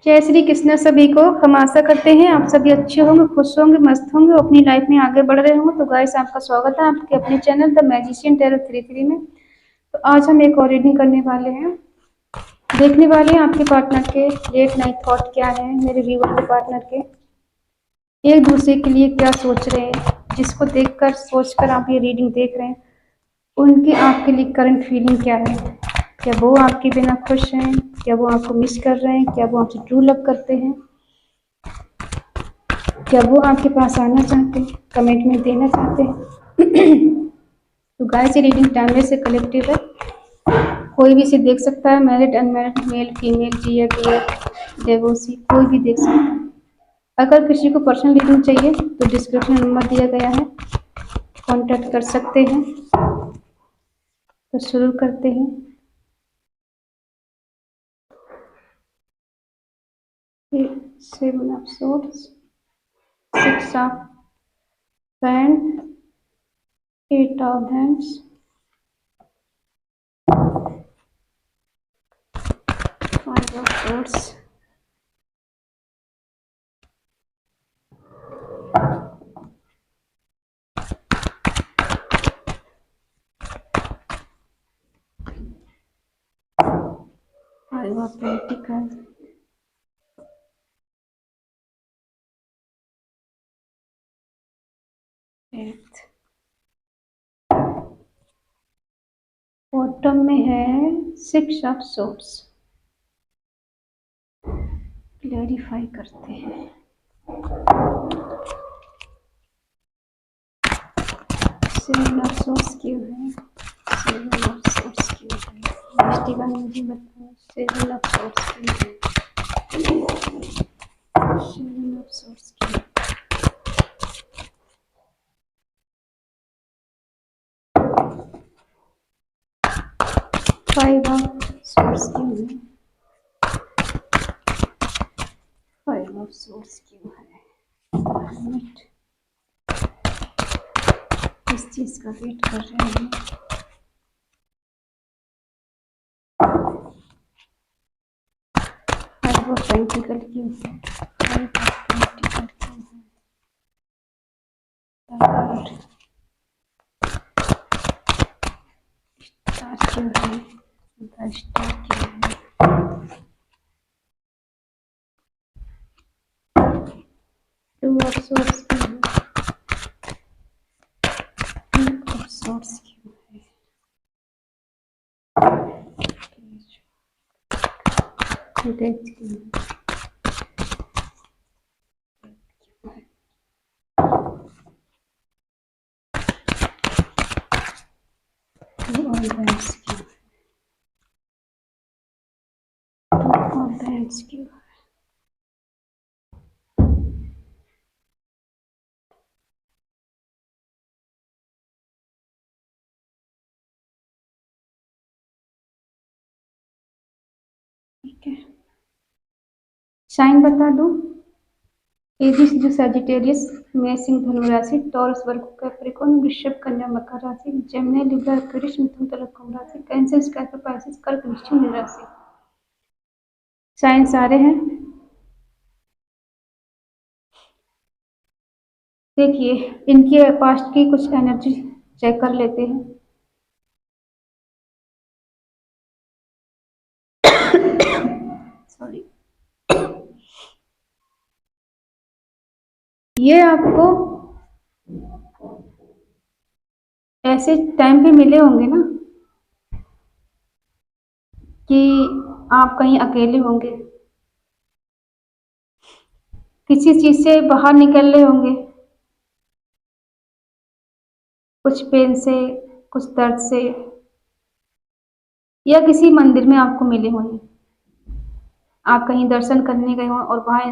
जय श्री कृष्ण सभी को। हम आशा करते हैं आप सभी अच्छे होंगे, खुश होंगे, मस्त होंगे, अपनी लाइफ में आगे बढ़ रहे होंगे। तो गाइस, आपका स्वागत है आपके अपने चैनल द मैजिशियन टैरो 33 में। तो आज हम एक और रीडिंग करने वाले हैं, देखने वाले हैं आपके पार्टनर के लेट नाइट थॉट क्या है, मेरे व्यूअर के पार्टनर के एक दूसरे के लिए क्या सोच रहे हैं, जिसको देखकर सोचकर आप ये रीडिंग देख रहे हैं उनकी आपके लिए करंट फीलिंग क्या है। क्या वो आपके बिना खुश हैं? क्या वो आपको मिस कर रहे हैं? क्या वो आपसे ट्रू लव करते हैं? क्या वो आपके पास आना चाहते हैं, कमिटमेंट देना चाहते हैं? तो गाइस, ये रीडिंग टाइमलेस से कलेक्टिव है, कोई भी इसे देख सकता है। मैरिड, अनमैरिड, मेल, फीमेल, जियर, डियर, डिवोर्सी, कोई भी देख सकता है। अगर किसी को पर्सनल रीडिंग चाहिए तो डिस्क्रिप्शन नंबर दिया गया है, कांटेक्ट कर सकते हैं। तो शुरू करते हैं। Seven of swords, six of pent, eight of hands, five of swords, five of pentacles, eight. Bottom में है सिक्स ऑफ सोर्ड्स। क्लैरिफाई करते हैं। सेवन ऑफ सोर्ड्स क्यों है? सेवन ऑफ सोर्ड्स क्यों है? डिवाइन मुझे बताओ, सेवन ऑफ सोर्ड्स क्यों है? सेवन ऑफ सोर्ड्स क्यों है? फाइव ऑफ सोर्ड्स क्यों है? फाइव ऑफ सोर्ड्स क्यों है? इस चीज का वेट कर रहे हैं। फाइव ऑफ पेंटिकल क्यों है? फाइव ऑफ पेंटिकल क्यों है? स्टार क्यों है? द स्टार क्यों है? टू ऑफ सोर्ड्स क्यों है? टू ऑफ सोर्ड्स क्यों है? डेथ क्यों है? टू ऑफ बैंड्स क्यों है? टू ऑफ बैंड्स क्यों है? ठीक है, साइन बता दूं। एबीसी जो सजिटेरियस, मेष धनु राशि, टॉरस वर्ग कैप्रिकॉर्न, वृषभ कन्या मकर राशि, जेमिनी लिब्रा एक्वेरियस मिथुन तुला कुंभ राशि, कैंसर स्कॉर्पियो पाइसेस कर्क वृश्चिक मीन राशि। साइन सारे हैं। देखिए, इनके पास्ट की कुछ एनर्जी चेक कर लेते हैं। सॉरी। ये आपको ऐसे टाइम पे मिले होंगे ना कि आप कहीं अकेले होंगे, किसी चीज से बाहर निकल रहे होंगे, कुछ पेन से, कुछ दर्द से, या किसी मंदिर में आपको मिले होंगे। आप कहीं दर्शन करने गए हों और वहां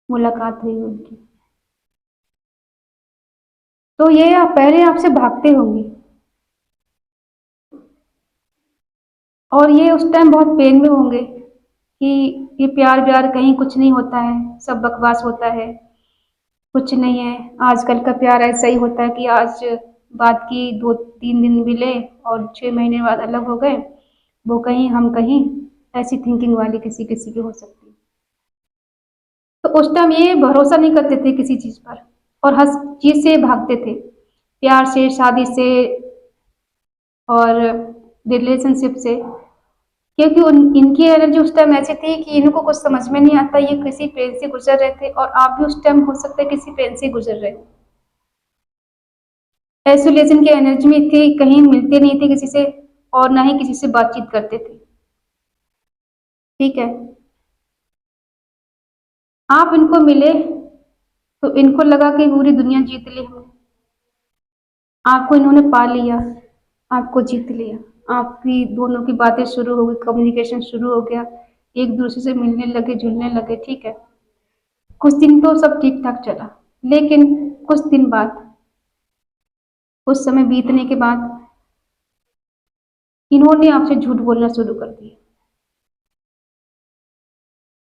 मुलाकात हुई उनकी। तो ये आप पहले आपसे भागते होंगे और ये उस टाइम बहुत पेन में होंगे कि ये प्यार व्यार कहीं कुछ नहीं होता है, सब बकवास होता है, कुछ नहीं है। आजकल का प्यार ऐसा ही होता है कि आज बात की 2-3 दिन मिले और 6 महीने बाद अलग हो गए, वो कहीं हम कहीं। ऐसी थिंकिंग वाली किसी किसी की हो सकती है। तो उस टाइम ये भरोसा नहीं करते थे किसी चीज़ पर और हर चीज़ से भागते थे, प्यार से, शादी से और रिलेशनशिप से, क्योंकि इनकी एनर्जी उस टाइम ऐसी थी कि इनको कुछ समझ में नहीं आता, ये किसी पेन से गुजर रहे थे और आप भी उस टाइम हो सकता है किसी पेन से गुजर रहे हो। आइसोलेशन की एनर्जी में थे, कहीं मिलते नहीं थे किसी से और ना ही किसी से बातचीत करते थे। ठीक है, आप इनको मिले तो इनको लगा कि पूरी दुनिया जीत ली हमने। आपको इन्होंने पा लिया, आपको जीत लिया, आपकी दोनों की बातें शुरू हो गई, कम्युनिकेशन शुरू हो गया, एक दूसरे से मिलने लगे, जुलने लगे। ठीक है, कुछ दिन तो सब ठीक ठाक चला, लेकिन कुछ दिन बाद, कुछ समय बीतने के बाद इन्होंने आपसे झूठ बोलना शुरू कर दिया।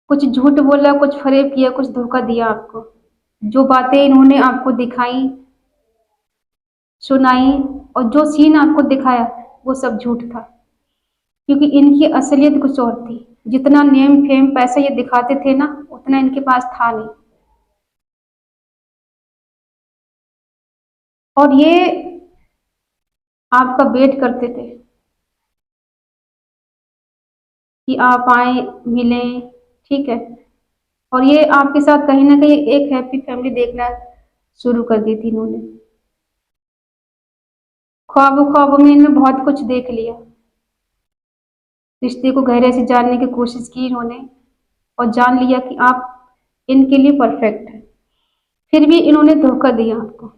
कुछ झूठ बोला, कुछ फरेब किया, कुछ धोखा दिया आपको। जो बातें इन्होंने आपको दिखाई, सुनाई और जो सीन आपको दिखाया वो सब झूठ था, क्योंकि इनकी असलियत कुछ और थी। जितना नेम फेम पैसा ये दिखाते थे ना, उतना इनके पास था नहीं। और ये आपका वेट करते थे कि आप आए, मिलें। ठीक है, और ये आपके साथ कहीं ना कहीं एक हैप्पी फैमिली देखना शुरू कर दी थी इन्होंने। ख्वाबों ख्वाबों में इन्होंने बहुत कुछ देख लिया, रिश्ते को गहरे से जानने की कोशिश की इन्होंने और जान लिया कि आप इनके लिए परफेक्ट है। फिर भी इन्होंने धोखा दिया आपको,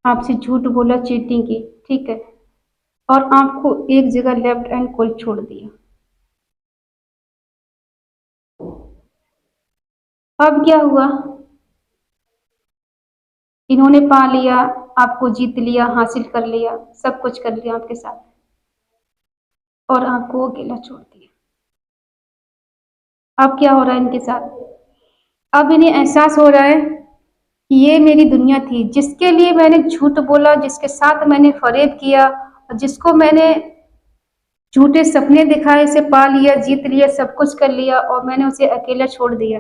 आपसे झूठ बोला, चीटिंग की। ठीक है, और आपको एक जगह लेफ्ट एंड कोल्ड छोड़ दिया। अब क्या हुआ, इन्होंने पा लिया, आपको जीत लिया, हासिल कर लिया, सब कुछ कर लिया आपके साथ और आपको अकेला छोड़ दिया। अब क्या हो रहा है इनके साथ, अब इन्हें एहसास हो रहा है कि ये मेरी दुनिया थी, जिसके लिए मैंने झूठ बोला, जिसके साथ मैंने फरेब किया और जिसको मैंने झूठे सपने दिखाए से पा लिया, जीत लिया, सब कुछ कर लिया और मैंने उसे अकेला छोड़ दिया,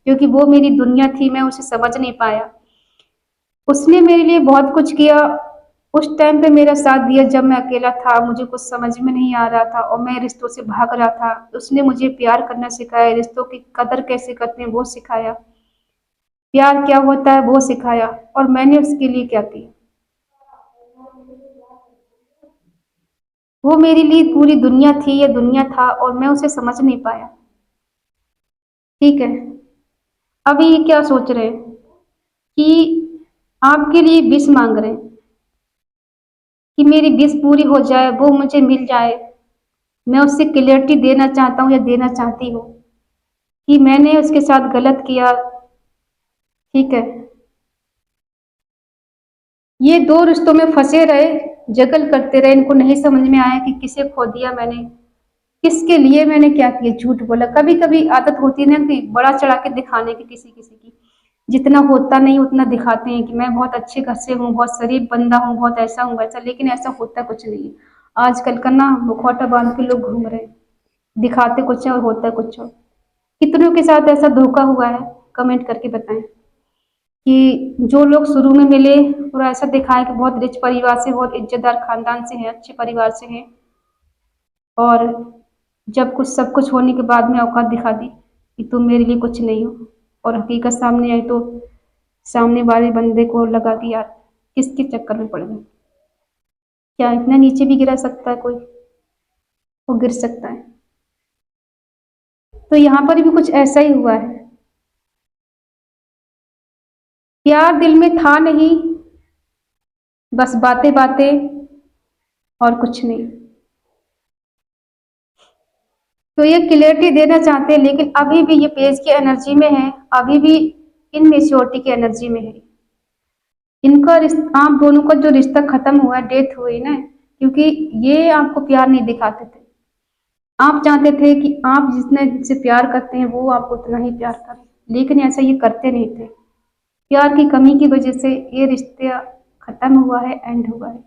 क्योंकि वो मेरी दुनिया थी, मैं उसे समझ नहीं पाया। उसने मेरे लिए बहुत कुछ किया, उस टाइम पे मेरा साथ दिया जब मैं अकेला था, मुझे कुछ समझ में नहीं आ रहा था और मैं रिश्तों से भाग रहा था। उसने मुझे प्यार करना सिखाया, रिश्तों की कदर कैसे करते हैं वो सिखाया, प्यार क्या होता है वो सिखाया, और मैंने उसके लिए क्या किया। वो मेरे लिए पूरी दुनिया थी, या दुनिया था, और मैं उसे समझ नहीं पाया। ठीक है, अभी ये क्या सोच रहे हैं कि आपके लिए विश मांग रहे हैं कि मेरी विश पूरी हो जाए, वो मुझे मिल जाए। मैं उससे क्लियरिटी देना चाहता हूँ या देना चाहती हूँ कि मैंने उसके साथ गलत किया। ठीक है, ये दो रिश्तों में फंसे रहे, जगल करते रहे, इनको नहीं समझ में आया कि किसे खो दिया मैंने, किसके लिए मैंने क्या किया, झूठ बोला। कभी कभी आदत होती है ना कि बड़ा चढ़ा के दिखाने की किसी किसी की, जितना होता नहीं उतना दिखाते हैं कि मैं बहुत अच्छे घर से हूँ, बहुत शरीफ बंदा हूँ, बहुत ऐसा हूँ वैसा, लेकिन ऐसा होता कुछ नहीं है। आजकल का ना मुखौटा बांध के लोग घूम रहे हैं, दिखाते कुछ है और होता कुछ है। कितनों के साथ ऐसा धोखा हुआ है, कमेंट करके बताएं कि जो लोग शुरू में मिले और ऐसा दिखाए कि बहुत रिच परिवार से, बहुत इज्जतदार खानदान से हैं, अच्छे परिवार से हैं, और जब कुछ सब कुछ होने के बाद में औकात दिखा दी कि तुम मेरे लिए कुछ नहीं हो, और हकीकत सामने आई तो सामने वाले बंदे को लगा कि यार किसके चक्कर में पड़ गए। क्या इतना नीचे भी गिरा सकता है कोई? वो गिर सकता है। तो यहाँ पर भी कुछ ऐसा ही हुआ है, प्यार दिल में था नहीं, बस बातें बातें और कुछ नहीं। तो ये क्लियरिटी देना चाहते हैं, लेकिन अभी भी ये पेज की एनर्जी में है, अभी भी इनमेच्योरिटी की एनर्जी में है। इनका आप दोनों का जो रिश्ता खत्म हुआ, डेथ हुई ना, क्योंकि ये आपको प्यार नहीं दिखाते थे। आप चाहते थे कि आप जितने से प्यार करते हैं वो आपको उतना ही प्यार करें, लेकिन ऐसा ये करते नहीं थे। प्यार की कमी की वजह से ये रिश्ता खत्म हुआ है, एंड हुआ है।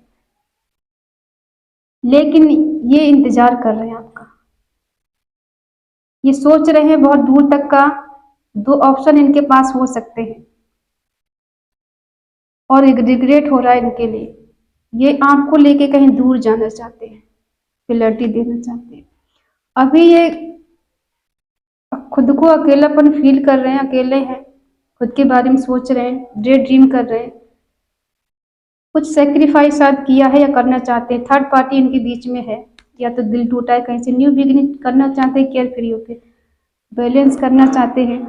लेकिन ये इंतजार कर रहे हैं आपका, ये सोच रहे हैं बहुत दूर तक का, 2 ऑप्शन इनके पास हो सकते हैं और एक रिग्रेट हो रहा है इनके लिए। ये आपको लेके कहीं दूर जाना चाहते हैं, क्लैरिटी देना चाहते हैं। अभी ये खुद को अकेलापन फील कर रहे हैं, अकेले हैं, खुद के बारे में सोच रहे हैं, डे ड्रीम कर रहे हैं। कुछ सेक्रीफाइस शायद किया है या करना चाहते हैं। थर्ड पार्टी इनके बीच में है, या तो दिल टूटा है कहीं से, न्यू बिगिनिंग करना चाहते हैं, केयर फ्री होके बैलेंस करना चाहते हैं।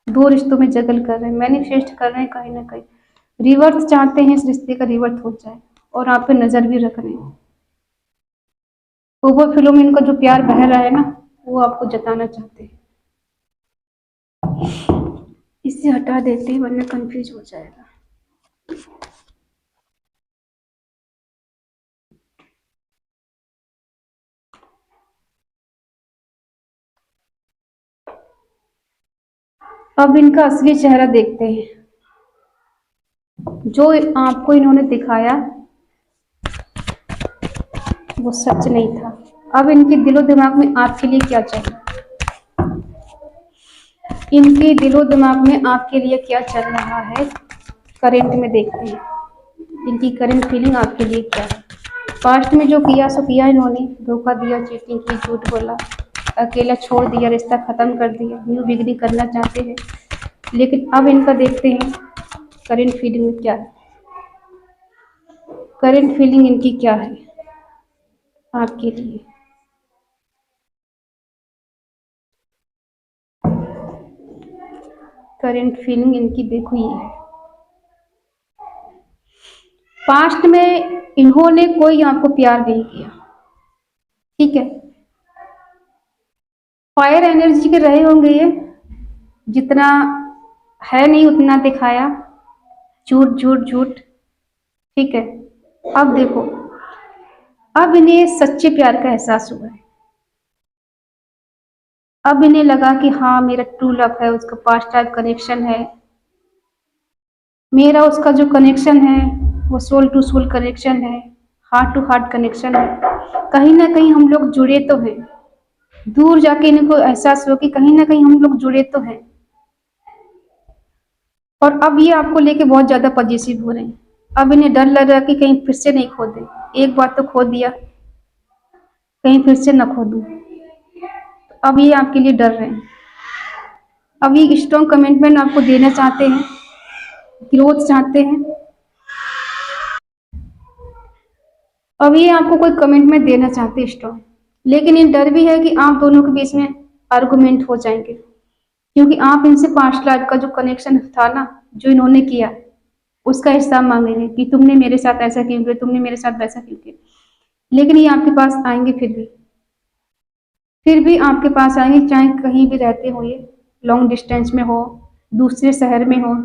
2 रिश्तों में जगल कर रहे हैं, मैनिफेस्ट कर रहे हैं, कहीं ना कहीं रिवर्स चाहते हैं, इस रिश्ते का रिवर्स हो जाए और आप पे नजर भी रख रहे हैं। ओवरफ्लो में इनका जो प्यार बह रहा है ना, वो आपको जताना चाहते हैं। इसे हटा देते हैं वरना कंफ्यूज हो जाएगा। अब इनका असली चेहरा देखते हैं। जो आपको इन्होंने दिखाया वो सच नहीं था। अब इनके दिलो दिमाग में आपके लिए क्या चाहिए, इनके दिलो दिमाग में आपके लिए क्या चल रहा है, करेंट में देखते हैं। इनकी करंट फीलिंग आपके लिए क्या है। पास्ट में जो किया सो किया इन्होंने, धोखा दिया, चीटिंग की, झूठ बोला, अकेला छोड़ दिया, रिश्ता खत्म कर दिया, न्यू बिगिनिंग करना चाहते हैं। लेकिन अब इनका देखते हैं करंट फीलिंग में क्या है, करंट फीलिंग इनकी क्या है आपके लिए। करंट फीलिंग इनकी देखो ये है। पास्ट में इन्होंने कोई आपको प्यार नहीं किया, ठीक है। फायर एनर्जी के रहे होंगे ये, जितना है नहीं उतना दिखाया, झूठ झूठ झूठ, ठीक है। अब देखो, अब इन्हें सच्चे प्यार का एहसास हुआ है। अब इन्हें लगा कि हाँ मेरा ट्रू लव है, उसका पास्ट टाइप कनेक्शन है, मेरा उसका जो कनेक्शन है वो सोल टू सोल कनेक्शन है, हार्ट टू हार्ट कनेक्शन है। कहीं ना कहीं हम लोग जुड़े तो हैं। दूर जाके इनको एहसास हो कि कहीं ना कहीं हम लोग जुड़े तो हैं। और अब ये आपको लेके बहुत ज्यादा पॉजिटिव हो रहे हैं। अब इन्हें डर लग रहा है कि कहीं फिर से नहीं खो दे, एक बार तो खो दिया, कहीं फिर से न खो दूं। अब ये आपके लिए डर रहे हैं। अब ये स्ट्रॉन्ग कमिटमेंट आपको देना चाहते हैं, ग्रोथ चाहते हैं। अब ये आपको कोई कमिटमेंट देना चाहते हैं स्ट्रॉन्ग, लेकिन ये डर भी है कि आप दोनों के बीच में आर्गुमेंट हो जाएंगे, क्योंकि आप इनसे पास्ट लाइफ का जो कनेक्शन था ना, जो इन्होंने किया, उसका हिसाब मांगेंगे कि तुमने मेरे साथ ऐसा क्यों किया, तुमने मेरे साथ वैसा क्यों किया। लेकिन ये आपके पास आएंगे, फिर भी आपके पास आएंगे, चाहे कहीं भी रहते हो, ये लॉन्ग डिस्टेंस में हो, दूसरे शहर में हो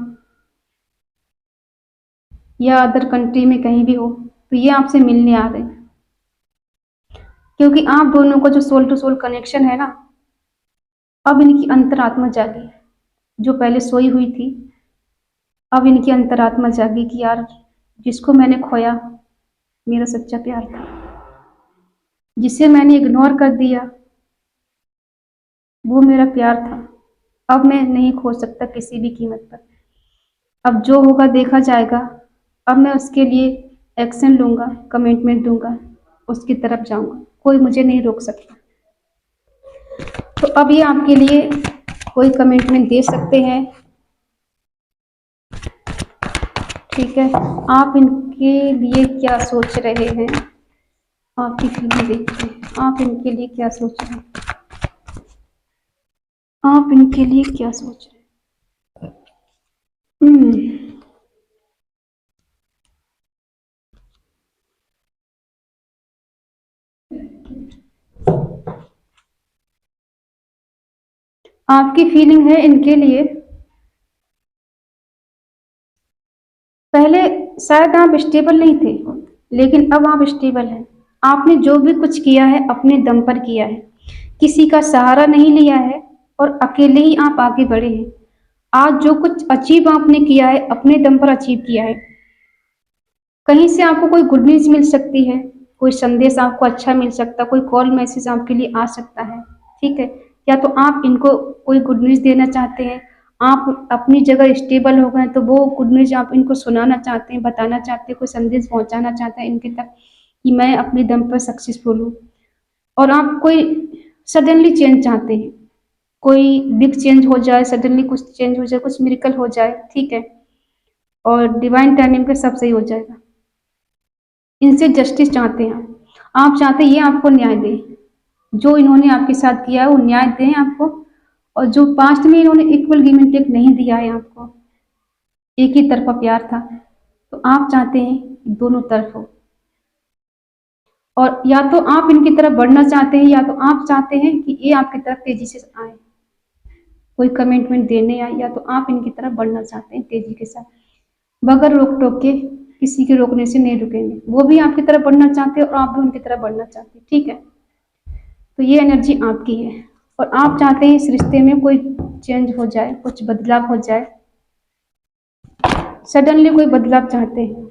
या अदर कंट्री में कहीं भी हो, तो ये आपसे मिलने आ रहे हैं। क्योंकि आप दोनों का जो सोल टू सोल कनेक्शन है ना, अब इनकी अंतरात्मा जागी, जो पहले सोई हुई थी, अब इनकी अंतरात्मा जागी कि यार जिसको मैंने खोया मेरा सच्चा प्यार था, जिसे मैंने इग्नोर कर दिया वो मेरा प्यार था, अब मैं नहीं खो सकता किसी भी कीमत पर। अब जो होगा देखा जाएगा, अब मैं उसके लिए एक्शन लूंगा, कमिटमेंट दूंगा, उसकी तरफ जाऊंगा, कोई मुझे नहीं रोक सकता। तो अब ये आपके लिए कोई कमिटमेंट दे सकते हैं, ठीक है। आप इनके लिए क्या सोच रहे हैं, आपकी फीलिंग देखते हैं, आप इनके लिए क्या सोच रहे हैं, आप इनके लिए क्या सोच रहे हैं। आपकी फीलिंग है इनके लिए, पहले शायद आप स्टेबल नहीं थे, लेकिन अब आप स्टेबल हैं। आपने जो भी कुछ किया है अपने दम पर किया है, किसी का सहारा नहीं लिया है और अकेले ही आप आगे बढ़े हैं। आज जो कुछ अचीव आपने किया है अपने दम पर अचीव किया है। कहीं से आपको कोई गुड न्यूज मिल सकती है, कोई संदेश आपको अच्छा मिल सकता है, कोई कॉल मैसेज आपके लिए आ सकता है, ठीक है। या तो आप इनको कोई गुड न्यूज़ देना चाहते हैं, आप अपनी जगह स्टेबल हो गए तो वो गुड न्यूज़ आप इनको सुनाना चाहते हैं, बताना चाहते हैं, कोई संदेश पहुंचाना चाहते हैं इनके तक कि मैं अपने दम पर सक्सेसफुल हूँ। और आप कोई सडनली चेंज चाहते हैं, कोई बिग चेंज हो जाए, सडनली कुछ चेंज हो जाए, कुछ मिरेकल हो जाए, ठीक है, और डिवाइन टाइमिंग पे सब सही हो जाएगा। इनसे जस्टिस चाहते हैं आप चाहते हैं ये आपको न्याय दें, जो इन्होंने आपके साथ किया है वो न्याय दें आपको, और जो पास्ट में इन्होंने इक्वल गिव एंड टेक नहीं दिया है आपको, एक ही तरफा प्यार था, तो आप चाहते हैं कि दोनों तरफ हो। और या तो आप इनकी तरफ बढ़ना चाहते हैं, या तो आप चाहते हैं कि ये आपकी तरफ तेजी से आए, कोई कमिटमेंट देने आए, या तो आप इनकी तरफ बढ़ना चाहते हैं तेजी के साथ, बगैर रोक टोक के, किसी के रोकने से नहीं रुकेंगे। वो भी आपकी तरफ बढ़ना चाहते हैं और आप भी उनकी तरफ बढ़ना चाहते हैं, ठीक है। तो ये एनर्जी आपकी है, और आप चाहते हैं इस रिश्ते में कोई चेंज हो जाए, कुछ बदलाव हो जाए, सडनली कोई बदलाव चाहते हैं।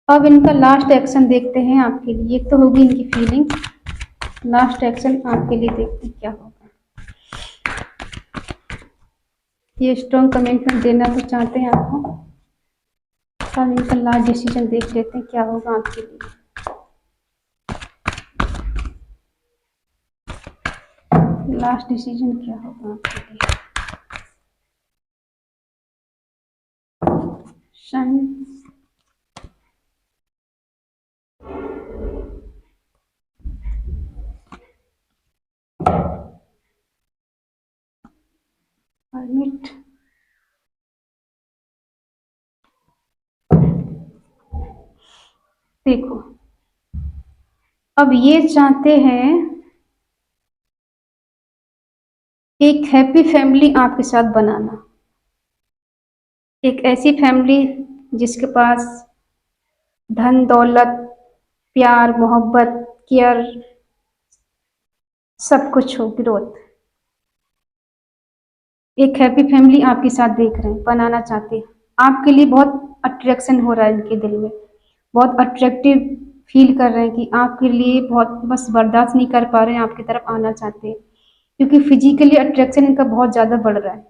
अब इनका लास्ट एक्शन देखते हैं आपके लिए। एक तो होगी इनकी फीलिंग, लास्ट एक्शन आपके लिए देखते हैं क्या होगा। ये स्ट्रॉन्ग कमिटमेंट देना तो चाहते हैं आपको, अब इनका लास्ट डिसीजन देख लेते हैं क्या होगा आपके लिए। लास्ट डिसीजन क्या होगा आपके लिए। सन, परमिट, देखो अब ये चाहते हैं एक हैप्पी फैमिली आपके साथ बनाना, एक ऐसी फैमिली जिसके पास धन दौलत, प्यार, मोहब्बत, केयर, सब कुछ हो, ग्रोथ। एक हैप्पी फैमिली आपके साथ देख रहे हैं, बनाना चाहते हैं। आपके लिए बहुत अट्रैक्शन हो रहा है इनके दिल में, बहुत अट्रैक्टिव फील कर रहे हैं कि आपके लिए बहुत, बस बर्दाश्त नहीं कर पा रहे हैं, आपकी तरफ आना चाहते हैं, क्योंकि फिजिकली अट्रैक्शन इनका बहुत ज़्यादा बढ़ रहा है।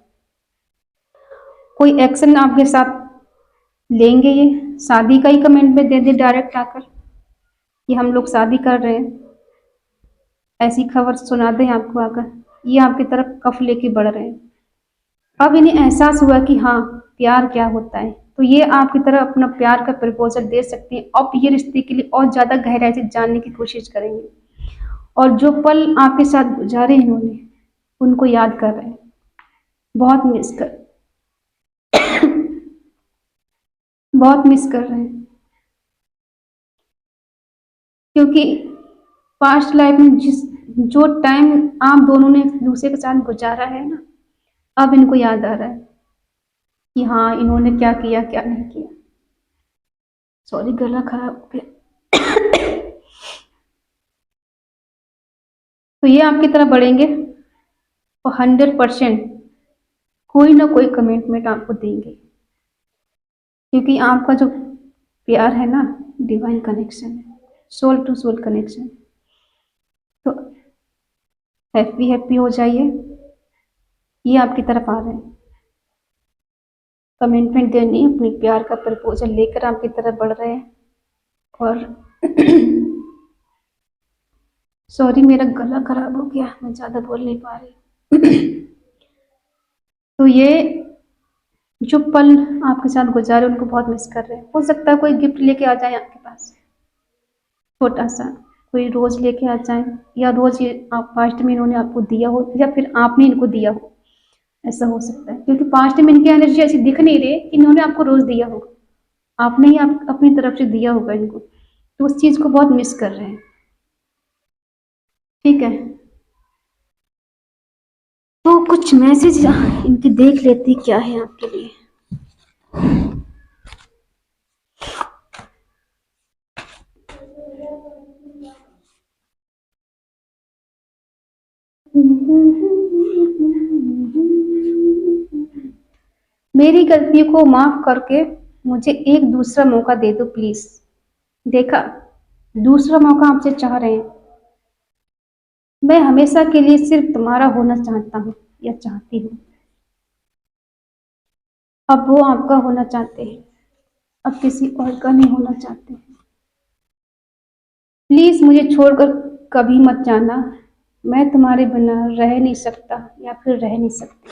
कोई एक्शन आपके साथ लेंगे, ये शादी का ही कमेंट में दे दे डायरेक्ट आकर कि हम लोग शादी कर रहे हैं, ऐसी खबर सुना दें आपको आकर, ये आपकी तरफ कफ लेके बढ़ रहे हैं। अब इन्हें एहसास हुआ कि हाँ, प्यार क्या होता है, तो ये आपकी तरफ अपना प्यार का प्रपोजल दे सकते हैं। अब ये रिश्ते के लिए और ज़्यादा गहराई से जानने की कोशिश करेंगे, और जो पल आपके साथ गुजारे इन्होंने उनको याद कर रहे हैं, बहुत मिस कर बहुत मिस कर रहे हैं, क्योंकि पास्ट लाइफ में जो टाइम आप दोनों ने एक दूसरे के साथ गुजारा है ना, अब इनको याद आ रहा है कि हाँ, इन्होंने क्या किया क्या नहीं किया। सॉरी, गला खराब हो गया। तो ये आपकी तरफ बढ़ेंगे और 100% कोई ना कोई कमिटमेंट आपको देंगे, क्योंकि आपका जो प्यार है ना, डिवाइन कनेक्शन है, सोल टू सोल कनेक्शन। तो हैप्पी हैप्पी हो जाइए, ये आपकी तरफ आ रहे हैं, कमिटमेंट देनी, अपने प्यार का प्रपोजल लेकर आपकी तरफ बढ़ रहे हैं। और सॉरी, मेरा गला खराब हो गया, मैं ज़्यादा बोल नहीं पा रही। तो ये जो पल आपके साथ गुजारे उनको बहुत मिस कर रहे हैं। हो सकता है कोई गिफ्ट लेके आ जाए आपके पास, छोटा सा कोई रोज लेके आ जाए, या रोज ये आप पास्ट में इन्होंने आपको दिया हो, या फिर आपने इनको दिया हो, ऐसा हो सकता है। क्योंकि पास्ट में इनकी एनर्जी ऐसी दिख नहीं रही कि इन्होंने आपको रोज दिया होगा, आपने ही आप अपनी तरफ से दिया होगा इनको, तो उस चीज को बहुत मिस कर रहे हैं, ठीक है। तो कुछ मैसेज इनके देख लेते क्या है आपके लिए। मेरी गलती को माफ करके मुझे एक दूसरा मौका दे दो प्लीज। देखा, दूसरा मौका आपसे चाह रहे हैं। मैं हमेशा के लिए सिर्फ तुम्हारा होना चाहता हूँ या चाहती हूँ। अब वो आपका होना चाहते हैं, अब किसी और का नहीं होना चाहते। प्लीज मुझे छोड़कर कभी मत जाना। मैं तुम्हारे बिना रह नहीं सकता या फिर रह नहीं सकती।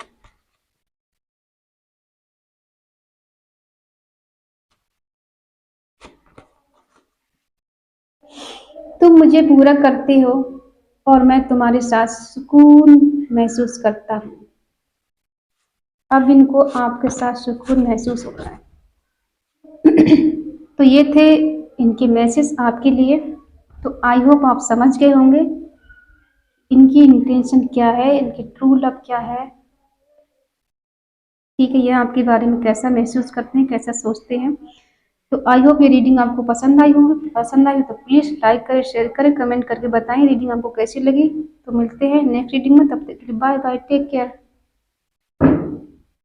तुम मुझे पूरा करते हो और मैं तुम्हारे साथ सुकून महसूस करता हूँ। अब इनको आपके साथ सुकून महसूस हो रहा है। तो ये थे इनके मैसेज आपके लिए। तो आई होप आप समझ गए होंगे इनकी इंटेंशन क्या है, इनकी ट्रू लव क्या है। ठीक है, ये आपके बारे में कैसा महसूस करते हैं, कैसा सोचते हैं। तो आई होप ये रीडिंग आपको पसंद आई होगी। पसंद आई हो तो प्लीज़ लाइक करें, शेयर करें, कमेंट करके बताएं रीडिंग आपको कैसी लगी। तो मिलते हैं नेक्स्ट रीडिंग में, तब तक के लिए बाय बाय, टेक केयर।